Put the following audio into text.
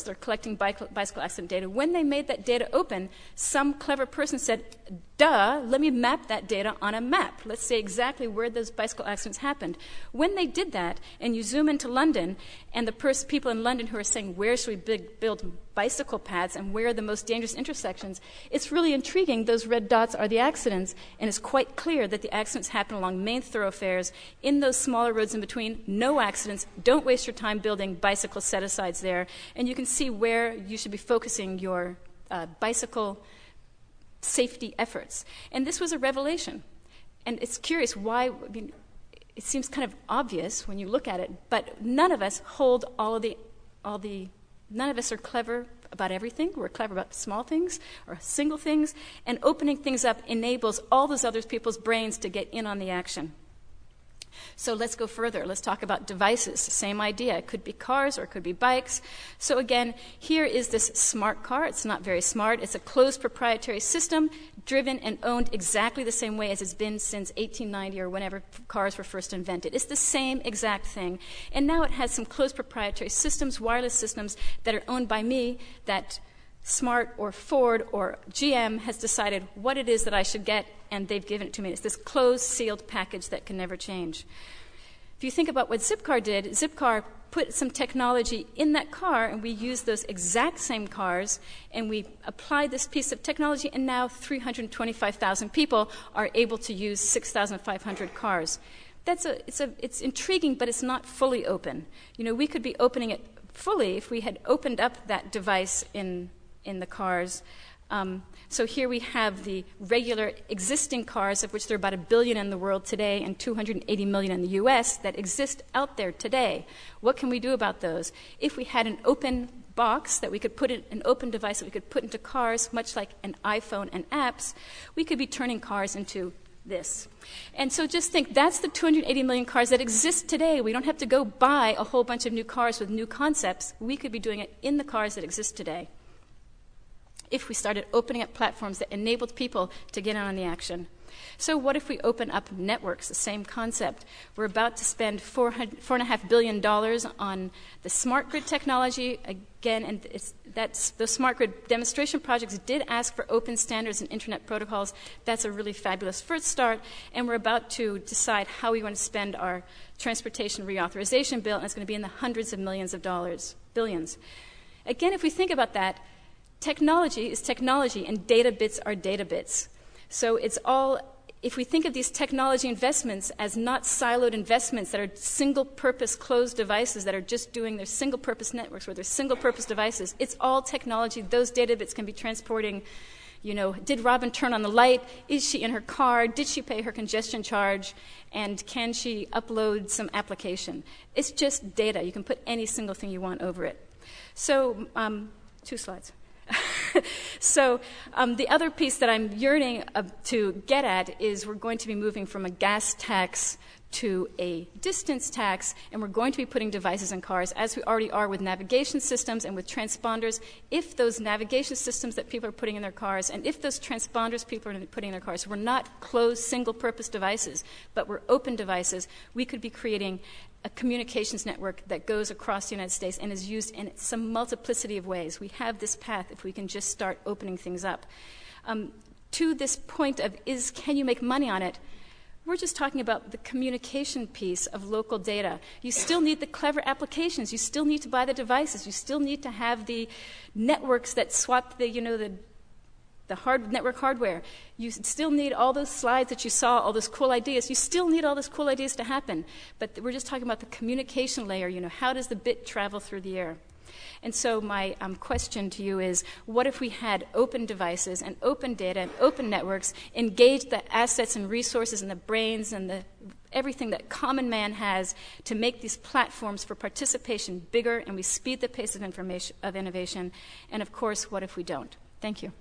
they're collecting bicycle accident data. When they made that data open, some clever person said, duh, let me map that data on a map. Let's say exactly where those bicycle accidents happened. When they did that, and you zoom into London, and the people in London who are saying, where should we build bicycle paths and where are the most dangerous intersections, it's really intriguing. Those red dots are the accidents, and it's quite clear that the accidents happen along main thoroughfares. In those smaller roads in between, no accidents. Don't waste your time building bicycle set-asides there. And you can see where you should be focusing your bicycle safety efforts. And this was a revelation. And it's curious why, it seems kind of obvious when you look at it, but none of us hold none of us are clever about everything. We're clever about small things or single things, and opening things up enables all those other people's brains to get in on the action. So let's go further. Let's talk about devices. Same idea. It could be cars or it could be bikes. So again, here is this smart car. It's not very smart. It's a closed proprietary system driven and owned exactly the same way as it's been since 1890 or whenever cars were first invented. It's the same exact thing. And now it has some closed proprietary systems, wireless systems that are owned by me, that Smart or Ford or GM has decided what it is that I should get, and they've given it to me. It's this closed, sealed package that can never change. If you think about what Zipcar did, Zipcar put some technology in that car, and we used those exact same cars, and we applied this piece of technology, and now 325,000 people are able to use 6,500 cars. It's intriguing, but it's not fully open. You know, we could be opening it fully if we had opened up that device in the cars. So here we have the regular existing cars, of which there are about 1 billion in the world today and 280 million in the US that exist out there today. What can we do about those? If we had an open box that we could put in, an open device that we could put into cars, much like an iPhone and apps, we could be turning cars into this. And so just think, that's the 280 million cars that exist today. We don't have to go buy a whole bunch of new cars with new concepts. We could be doing it in the cars that exist today if we started opening up platforms that enabled people to get in on the action. So what if we open up networks, the same concept? We're about to spend $4.5 billion on the smart grid technology. Again, and those smart grid demonstration projects did ask for open standards and internet protocols. That's a really fabulous first start. And we're about to decide how we want to spend our transportation reauthorization bill, and it's going to be in the hundreds of millions of dollars, billions. Again, if we think about that, technology is technology, and data bits are data bits. So it's all, if we think of these technology investments as not siloed investments that are single-purpose closed devices that are just doing their single-purpose networks or their single-purpose devices, it's all technology. Those data bits can be transporting, you know, did Robin turn on the light? Is she in her car? Did she pay her congestion charge? And can she upload some application? It's just data. You can put any single thing you want over it. So, 2 slides. So the other piece that I'm yearning to get at is we're going to be moving from a gas tax to a distance tax, and we're going to be putting devices in cars, as we already are with navigation systems and with transponders. If those navigation systems that people are putting in their cars, and if those transponders people are putting in their cars were not closed single-purpose devices, but were open devices, we could be creating a communications network that goes across the United States and is used in some multiplicity of ways. We have this path if we can just start opening things up. To this point of can you make money on it, we're just talking about the communication piece of local data. You still need the clever applications. You still need to buy the devices. You still need to have the networks that swap the network hardware. You still need all those slides that you saw, all those cool ideas. You still need all those cool ideas to happen. But we're just talking about the communication layer. You know, how does the bit travel through the air? And so my question to you is, what if we had open devices and open data and open networks, engage the assets and resources and the brains and everything that common man has to make these platforms for participation bigger, and we speed the pace of innovation? And of course, what if we don't? Thank you.